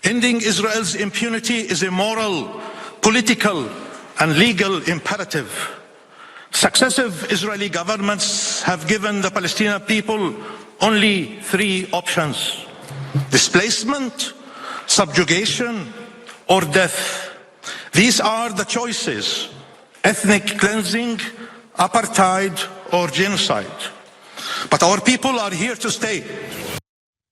Ending Israel's impunity is a moral, political, and legal imperative. Successive Israeli governments have given the Palestinian people only 3 options: displacement, subjugation, or death. These are the choices: ethnic cleansing, apartheid, or genocide. But our people are here to stay.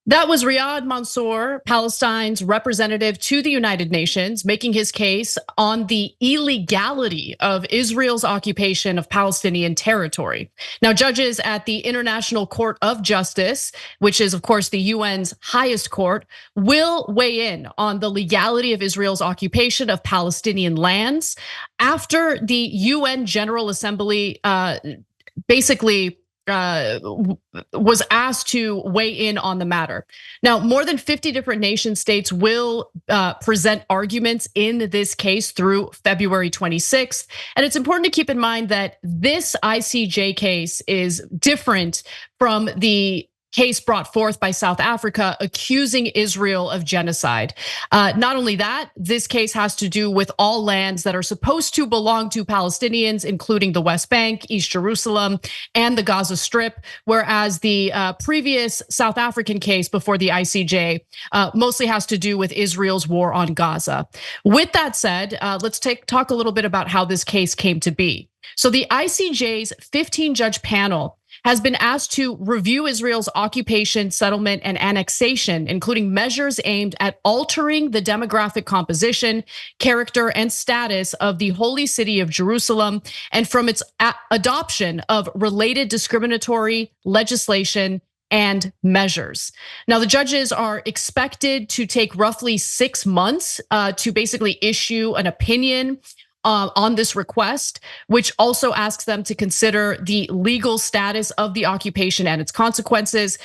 That was Riyad Mansour, Palestine's representative to the United Nations, making his case on the illegality of Israel's occupation of Palestinian territory. Now, judges at the International Court of Justice, which is, of course, the UN's highest court, will weigh in on the legality of Israel's occupation of Palestinian lands after the UN General Assembly basically was asked to weigh in on the matter. Now, more than 50 different nation states will present arguments in this case through February 26th. And it's important to keep in mind that this ICJ case is different from the case brought forth by South Africa accusing Israel of genocide. Not only that, this case has to do with all lands that are supposed to belong to Palestinians, including the West Bank, East Jerusalem, and the Gaza Strip, whereas the previous South African case before the ICJ mostly has to do with Israel's war on Gaza. With that said, let's talk a little bit about how this case came to be. So the ICJ's 15-judge panel has been asked to review Israel's occupation, settlement, and annexation, including measures aimed at altering the demographic composition, character, and status of the holy city of Jerusalem, and from its adoption of related discriminatory legislation and measures. Now, the judges are expected to take roughly 6 months to basically issue an opinion on this request, which also asks them to consider the legal status of the occupation and its consequences.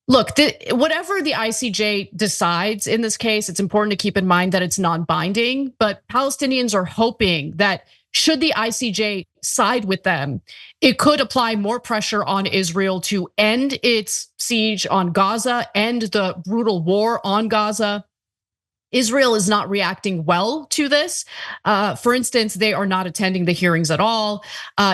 Look, whatever the ICJ decides in this case, it's important to keep in mind that it's non-binding, but Palestinians are hoping that should the ICJ side with them, it could apply more pressure on Israel to end its siege on Gaza, end the brutal war on Gaza. Israel is not reacting well to this. For instance, they are not attending the hearings at all.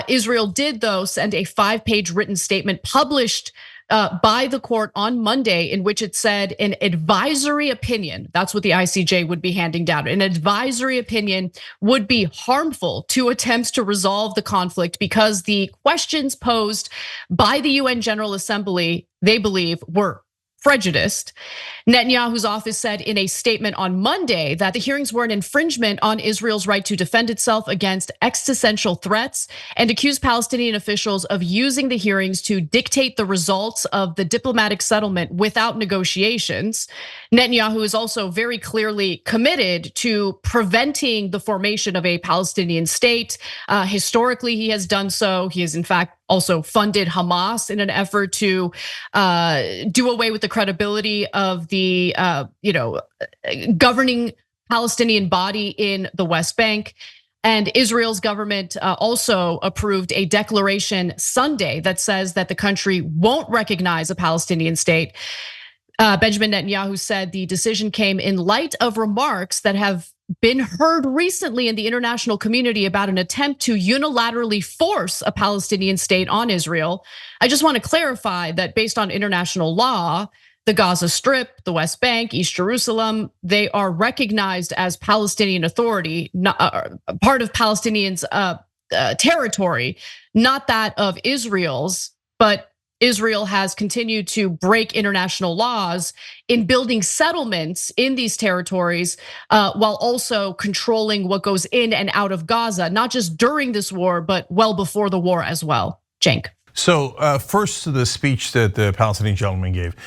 Israel did, though, send a 5-page written statement published by the court on Monday in which it said an advisory opinion, that's what the ICJ would be handing down, an advisory opinion would be harmful to attempts to resolve the conflict because the questions posed by the UN General Assembly, they believe, were prejudiced. Netanyahu's office said in a statement on Monday that the hearings were an infringement on Israel's right to defend itself against existential threats and accused Palestinian officials of using the hearings to dictate the results of the diplomatic settlement without negotiations. Netanyahu is also very clearly committed to preventing the formation of a Palestinian state. Historically, he has done so. He has, in fact, also funded Hamas in an effort to do away with the credibility of the governing Palestinian body in the West Bank. And Israel's government also approved a declaration Sunday that says that the country won't recognize a Palestinian state. Benjamin Netanyahu said the decision came in light of remarks that have been heard recently in the international community about an attempt to unilaterally force a Palestinian state on Israel. I just want to clarify that based on international law, the Gaza Strip, the West Bank, East Jerusalem, they are recognized as Palestinian authority, part of Palestinians' territory, not that of Israel's, but Israel has continued to break international laws in building settlements in these territories while also controlling what goes in and out of Gaza, not just during this war, but well before the war as well. Cenk. So first to the speech that the Palestinian gentleman gave.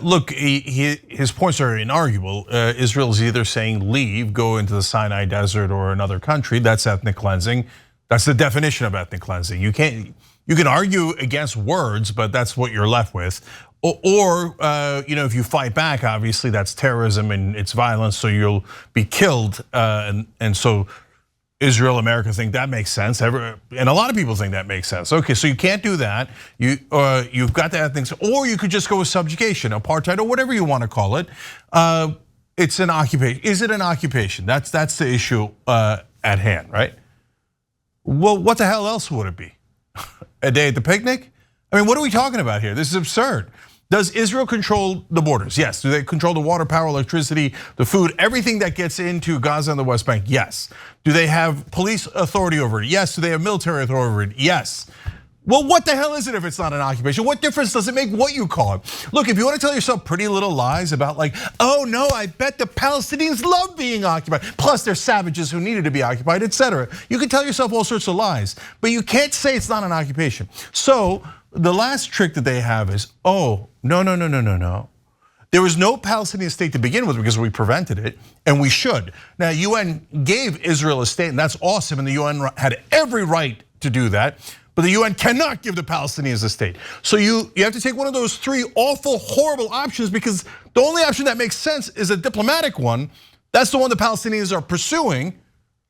Look, his points are inarguable. Israel is either saying leave, go into the Sinai Desert or another country. That's ethnic cleansing. That's the definition of ethnic cleansing. You can argue against words, but that's what you're left with. Or if you fight back, obviously that's terrorism and it's violence, so you'll be killed. And so Israel, America think that makes sense, and a lot of people think that makes sense. Okay, so you can't do that. You've got to have things, or you could just go with subjugation, apartheid, or whatever you want to call it. It's an occupation. Is it an occupation? That's the issue at hand, right? Well, what the hell else would it be? A day at the picnic? I mean, what are we talking about here? This is absurd. Does Israel control the borders? Yes. Do they control the water, power, electricity, the food, everything that gets into Gaza and the West Bank? Yes. Do they have police authority over it? Yes. Do they have military authority over it? Yes. Well, what the hell is it if it's not an occupation? What difference does it make what you call it? Look, if you want to tell yourself pretty little lies about like, oh no, I bet the Palestinians love being occupied. Plus they're savages who needed to be occupied, etc. You can tell yourself all sorts of lies, but you can't say it's not an occupation. So the last trick that they have is, oh, no. There was no Palestinian state to begin with because we prevented it, and we should. Now, UN gave Israel a state, and that's awesome, and the UN had every right to do that. But the UN cannot give the Palestinians a state. So you have to take one of those three awful, horrible options, because the only option that makes sense is a diplomatic one. That's the one the Palestinians are pursuing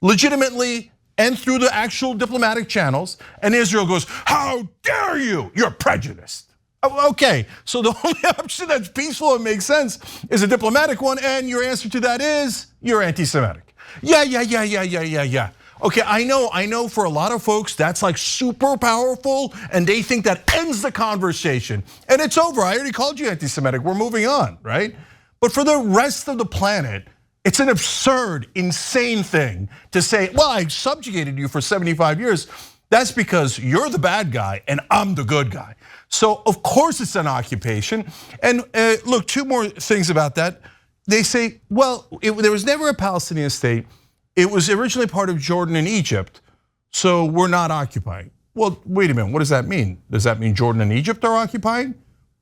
legitimately and through the actual diplomatic channels. And Israel goes, how dare you? You're prejudiced. Okay, so the only option that's peaceful and makes sense is a diplomatic one, and your answer to that is you're anti-Semitic. Yeah. Okay, I know for a lot of folks that's like super powerful, and they think that ends the conversation. And it's over, I already called you anti-Semitic, we're moving on, right? But for the rest of the planet, it's an absurd, insane thing to say, well, I subjugated you for 75 years. That's because you're the bad guy and I'm the good guy. So of course it's an occupation. And look, two more things about that. They say, well, there was never a Palestinian state. It was originally part of Jordan and Egypt, so we're not occupying. Well, wait a minute, what does that mean? Does that mean Jordan and Egypt are occupying?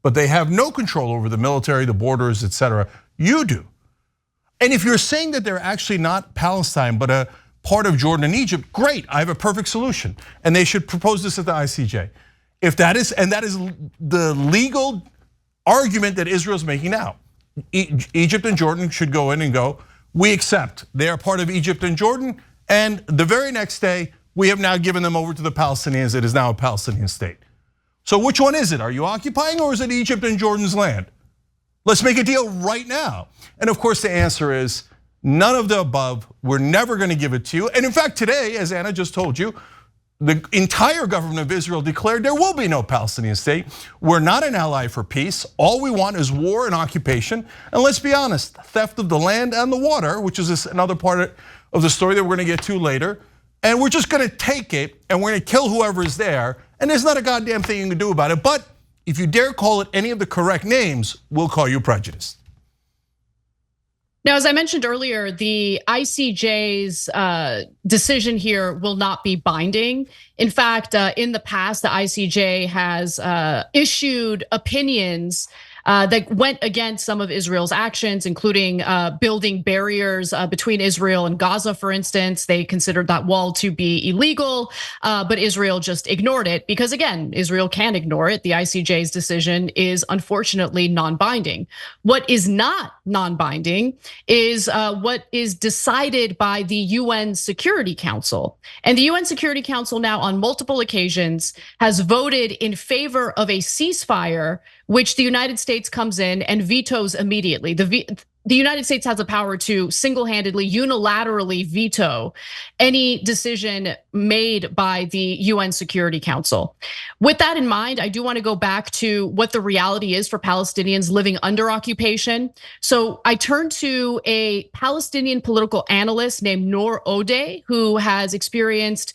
But they have no control over the military, the borders, etc. You do. And if you're saying that they're actually not Palestine, but a part of Jordan and Egypt, great, I have a perfect solution. And they should propose this at the ICJ. If that is, and that is the legal argument that Israel's making now. Egypt and Jordan should go in and go, we accept they are part of Egypt and Jordan, and the very next day, we have now given them over to the Palestinians. It is now a Palestinian state. So which one is it? Are you occupying, or is it Egypt and Jordan's land? Let's make a deal right now. And of course the answer is none of the above. We're never gonna give it to you. And in fact today, as Anna just told you, the entire government of Israel declared there will be no Palestinian state. We're not an ally for peace. All we want is war and occupation. And let's be honest, theft of the land and the water, which is another part of the story that we're gonna get to later. And we're just gonna take it and we're gonna kill whoever is there. And there's not a goddamn thing you can do about it. But if you dare call it any of the correct names, we'll call you prejudiced. Now, as I mentioned earlier, the ICJ's decision here will not be binding. In fact, in the past, the ICJ has issued opinions that went against some of Israel's actions, including building barriers between Israel and Gaza, for instance. They considered that wall to be illegal, but Israel just ignored it because, again, Israel can ignore it. The ICJ's decision is unfortunately non-binding. What is not non-binding is what is decided by the UN Security Council. And the UN Security Council now on multiple occasions has voted in favor of a ceasefire, which the United States comes in and vetoes immediately. The United States has the power to single-handedly, unilaterally veto any decision made by the UN Security Council. With that in mind, I do want to go back to what the reality is for Palestinians living under occupation. So I turned to a Palestinian political analyst named Noor Odeh, who has experienced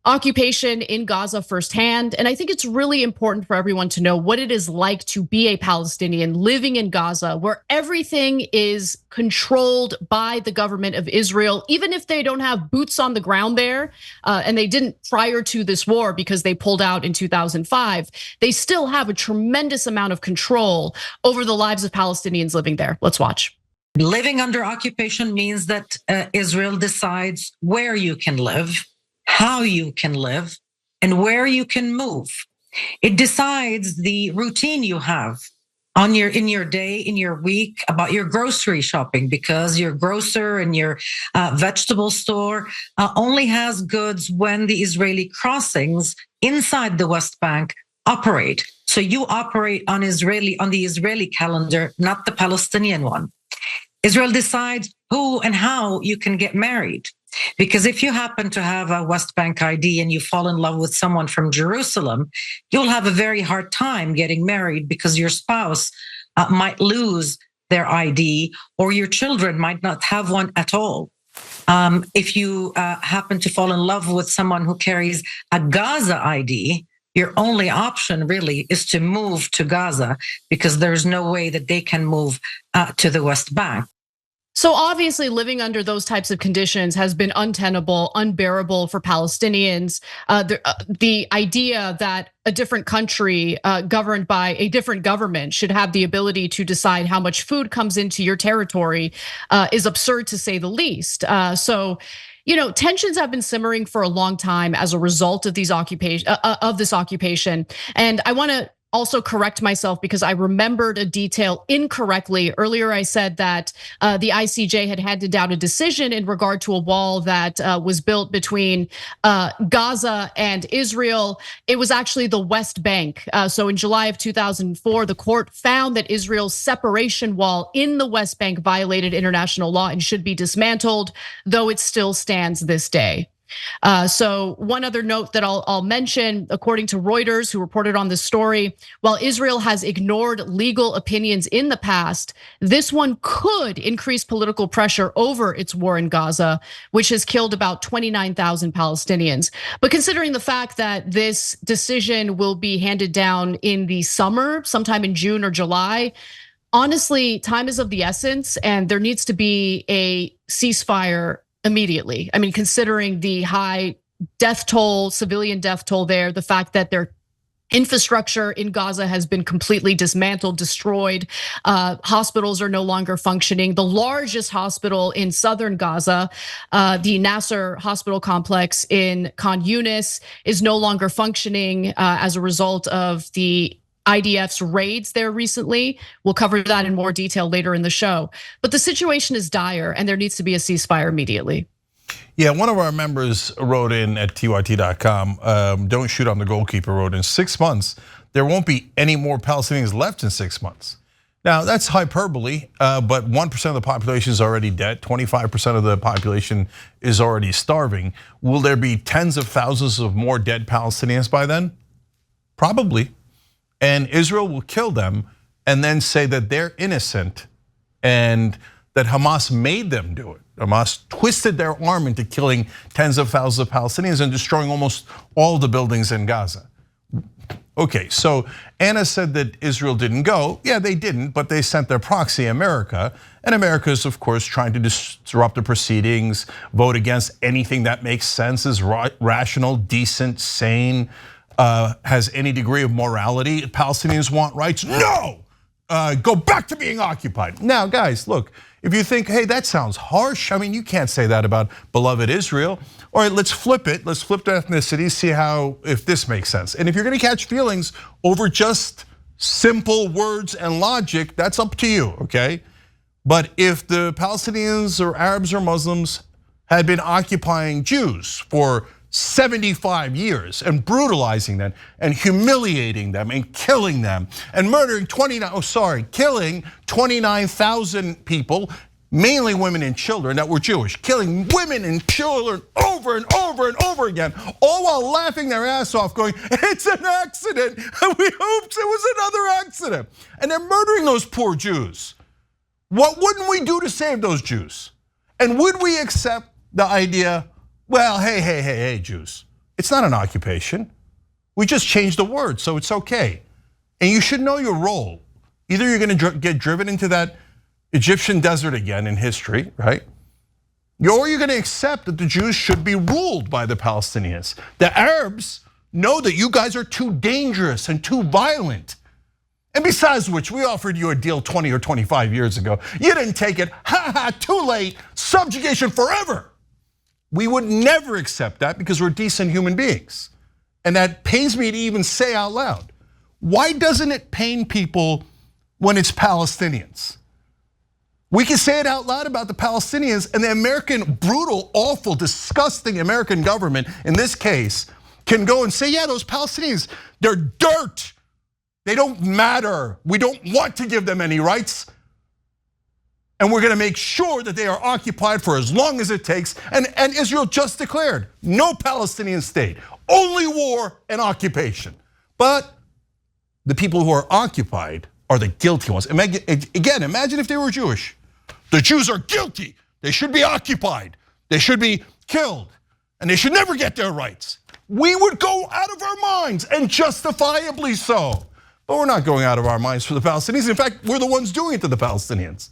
occupation in Gaza firsthand. And I think it's really important for everyone to know what it is like to be a Palestinian living in Gaza, where everything is controlled by the government of Israel, even if they don't have boots on the ground there, and they didn't prior to this war because they pulled out in 2005, they still have a tremendous amount of control over the lives of Palestinians living there. Let's watch. Living under occupation means that Israel decides where you can live, how you can live, and where you can move. It decides the routine you have in your day, in your week, about your grocery shopping, because your grocer and your vegetable store only has goods when the Israeli crossings inside the West Bank operate. So you operate on the Israeli calendar, not the Palestinian one. Israel decides who and how you can get married. Because if you happen to have a West Bank ID and you fall in love with someone from Jerusalem, you'll have a very hard time getting married because your spouse might lose their ID, or your children might not have one at all. If you happen to fall in love with someone who carries a Gaza ID, your only option really is to move to Gaza, because there's no way that they can move to the West Bank. So obviously living under those types of conditions has been untenable, unbearable for Palestinians. The idea that a different country governed by a different government should have the ability to decide how much food comes into your territory is absurd, to say the least. So, tensions have been simmering for a long time as a result of this occupation. And I want to also correct myself because I remembered a detail incorrectly. Earlier, I said that the ICJ had handed down a decision in regard to a wall that was built between Gaza and Israel. It was actually the West Bank. So in July of 2004, the court found that Israel's separation wall in the West Bank violated international law and should be dismantled, though it still stands this day. So one other note that I'll mention, according to Reuters, who reported on this story, while Israel has ignored legal opinions in the past, this one could increase political pressure over its war in Gaza, which has killed about 29,000 Palestinians. But considering the fact that this decision will be handed down in the summer, sometime in June or July, honestly, time is of the essence, and there needs to be a ceasefire immediately. I mean, considering the high death toll, civilian death toll there, the fact that their infrastructure in Gaza has been completely dismantled, destroyed. Hospitals are no longer functioning. The largest hospital in southern Gaza, the Nasser Hospital Complex in Khan Yunis, is no longer functioning as a result of the IDF's raids there recently. We'll cover that in more detail later in the show. But the situation is dire and there needs to be a ceasefire immediately. Yeah, one of our members wrote in at tyt.com, don't shoot on the goalkeeper, wrote in 6 months, there won't be any more Palestinians left in 6 months. Now that's hyperbole, but 1% of the population is already dead, 25% of the population is already starving. Will there be tens of thousands of more dead Palestinians by then? Probably. And Israel will kill them and then say that they're innocent and that Hamas made them do it. Hamas twisted their arm into killing tens of thousands of Palestinians and destroying almost all the buildings in Gaza. Okay, so Anna said that Israel didn't go. Yeah, they didn't, but they sent their proxy, America. And America is, of course, trying to disrupt the proceedings, vote against anything that makes sense, is rational, decent, sane, has any degree of morality. Palestinians want rights? No! Go back to being occupied. Now, guys, look, if you think, hey, that sounds harsh, I mean, you can't say that about beloved Israel. All right, let's flip it. Let's flip the ethnicity, see if this makes sense. And if you're gonna catch feelings over just simple words and logic, that's up to you, okay? But if the Palestinians or Arabs or Muslims had been occupying Jews for 75 years and brutalizing them and humiliating them and killing them and murdering killing 29,000 people, mainly women and children that were Jewish, killing women and children over and over and over again, all while laughing their ass off going, it's an accident, we hoped it was another accident. And they're murdering those poor Jews. What wouldn't we do to save those Jews? And would we accept the idea, well, hey, Jews, it's not an occupation. We just changed the word, so it's okay. And you should know your role. Either you're gonna get driven into that Egyptian desert again in history, right? Or you're gonna accept that the Jews should be ruled by the Palestinians. The Arabs know that you guys are too dangerous and too violent. And besides which, we offered you a deal 20 or 25 years ago. You didn't take it, too late, subjugation forever. We would never accept that because we're decent human beings. And that pains me to even say out loud. Why doesn't it pain people when it's Palestinians. We can say it out loud about the Palestinians, and the American, brutal, awful, disgusting American government, in this case, can go and say, yeah, those Palestinians, they're dirt. They don't matter. We don't want to give them any rights. And we're gonna make sure that they are occupied for as long as it takes. And Israel just declared, no Palestinian state, only war and occupation. But the people who are occupied are the guilty ones. Again, imagine if they were Jewish. The Jews are guilty. They should be occupied. They should be killed. And they should never get their rights. We would go out of our minds, and justifiably so. But we're not going out of our minds for the Palestinians. In fact, we're the ones doing it to the Palestinians.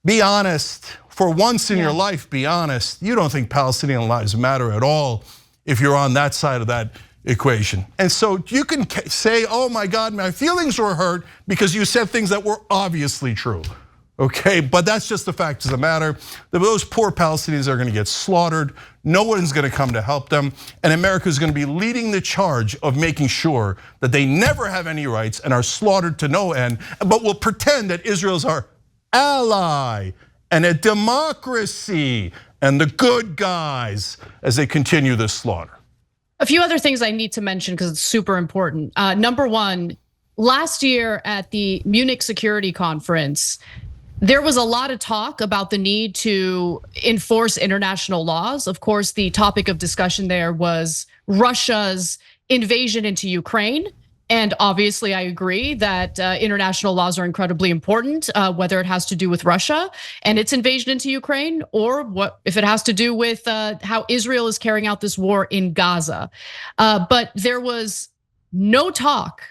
Be honest. For once in your life, be honest. You don't think Palestinian lives matter at all if you're on that side of that equation. And so you can say, oh my God, my feelings were hurt because you said things that were obviously true. Okay, but that's just the fact of the matter. Those poor Palestinians are gonna get slaughtered. No one's gonna come to help them. And America's gonna be leading the charge of making sure that they never have any rights and are slaughtered to no end, but will pretend that Israel's our ally and a democracy and the good guys as they continue this slaughter. A few other things I need to mention because it's super important. Number one, last year at the Munich Security Conference, there was a lot of talk about the need to enforce international laws. Of course, the topic of discussion there was Russia's invasion into Ukraine. And obviously, I agree that international laws are incredibly important, whether it has to do with Russia and its invasion into Ukraine, or what if it has to do with how Israel is carrying out this war in Gaza. But there was no talk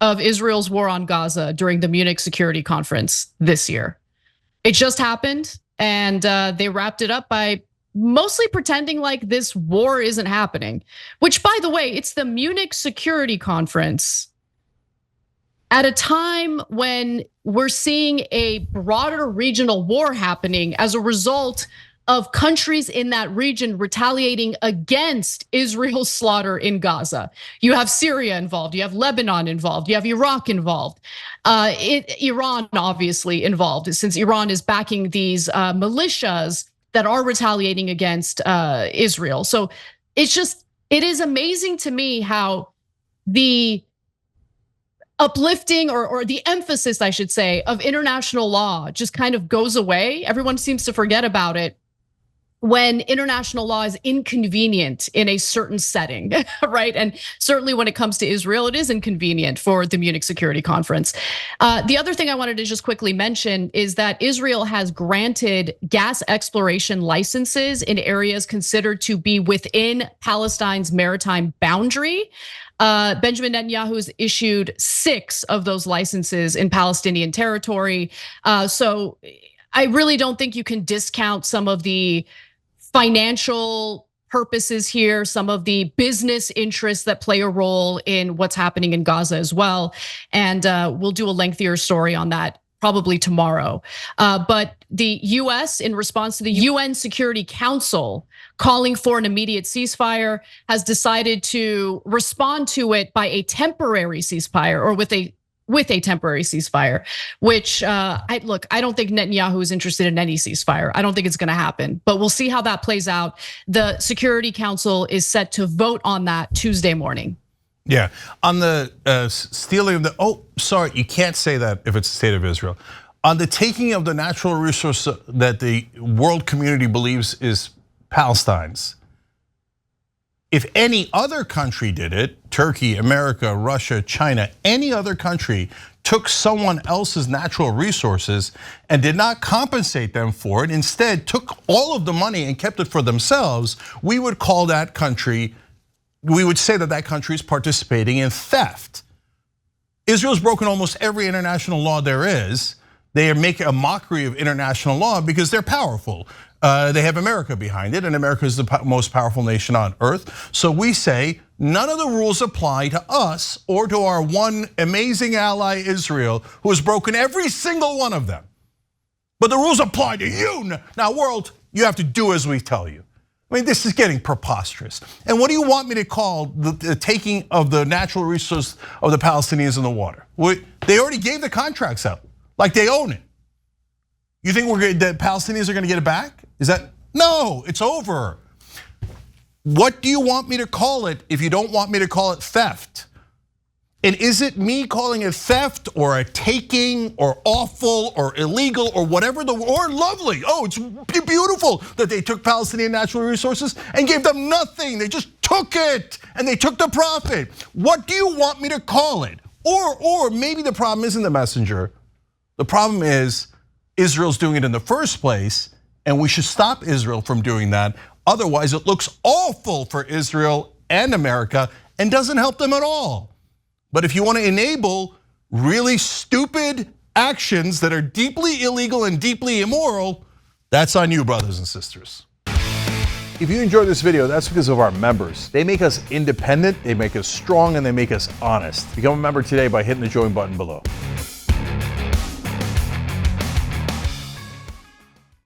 of Israel's war on Gaza during the Munich Security Conference this year. It just happened, and they wrapped it up by mostly pretending like this war isn't happening, which, by the way, it's the Munich Security Conference at a time when we're seeing a broader regional war happening as a result of countries in that region retaliating against Israel's slaughter in Gaza. You have Syria involved, you have Lebanon involved, you have Iraq involved, Iran obviously involved, since Iran is backing these militias that are retaliating against Israel. So it is amazing to me how the uplifting or the emphasis, I should say, of international law just kind of goes away. Everyone seems to forget about it when international law is inconvenient in a certain setting, right? And certainly when it comes to Israel, it is inconvenient for the Munich Security Conference. The other thing I wanted to just quickly mention is that Israel has granted gas exploration licenses in areas considered to be within Palestine's maritime boundary. Benjamin Netanyahu has issued 6 of those licenses in Palestinian territory. So I really don't think you can discount some of the financial purposes here, some of the business interests that play a role in what's happening in Gaza as well. And we'll do a lengthier story on that probably tomorrow. But the US, in response to the UN Security Council calling for an immediate ceasefire, has decided to respond to it by a temporary ceasefire, or with a temporary ceasefire, which I don't think Netanyahu is interested in any ceasefire. I don't think it's gonna happen, but we'll see how that plays out. The Security Council is set to vote on that Tuesday morning. Yeah, on the stealing of the, sorry, you can't say that if it's the state of Israel. On the taking of the natural resource that the world community believes is Palestine's. If any other country did it, Turkey, America, Russia, China, any other country took someone else's natural resources and did not compensate them for it, instead took all of the money and kept it for themselves, we would call that country, we would say that that country is participating in theft. Israel's broken almost every international law there is. They make a mockery of international law because they're powerful. They have America behind it, and America is the most powerful nation on earth. So we say none of the rules apply to us or to our one amazing ally, Israel, who has broken every single one of them. But the rules apply to you. Now, world, you have to do as we tell you. I mean, this is getting preposterous. And what do you want me to call the taking of the natural resource of the Palestinians in the water? They already gave the contracts out, like they own it. You think the Palestinians are gonna get it back? Is that, no, it's over. What do you want me to call it if you don't want me to call it theft? And is it me calling it theft or a taking or awful or illegal or whatever, or lovely? Oh, it's beautiful that they took Palestinian natural resources and gave them nothing. They just took it and they took the profit. What do you want me to call it? Or maybe the problem isn't the messenger. The problem is Israel's doing it in the first place, and we should stop Israel from doing that. Otherwise, it looks awful for Israel and America and doesn't help them at all. But if you want to enable really stupid actions that are deeply illegal and deeply immoral, that's on you, brothers and sisters. If you enjoyed this video, that's because of our members. They make us independent, they make us strong, and they make us honest. Become a member today by hitting the join button below.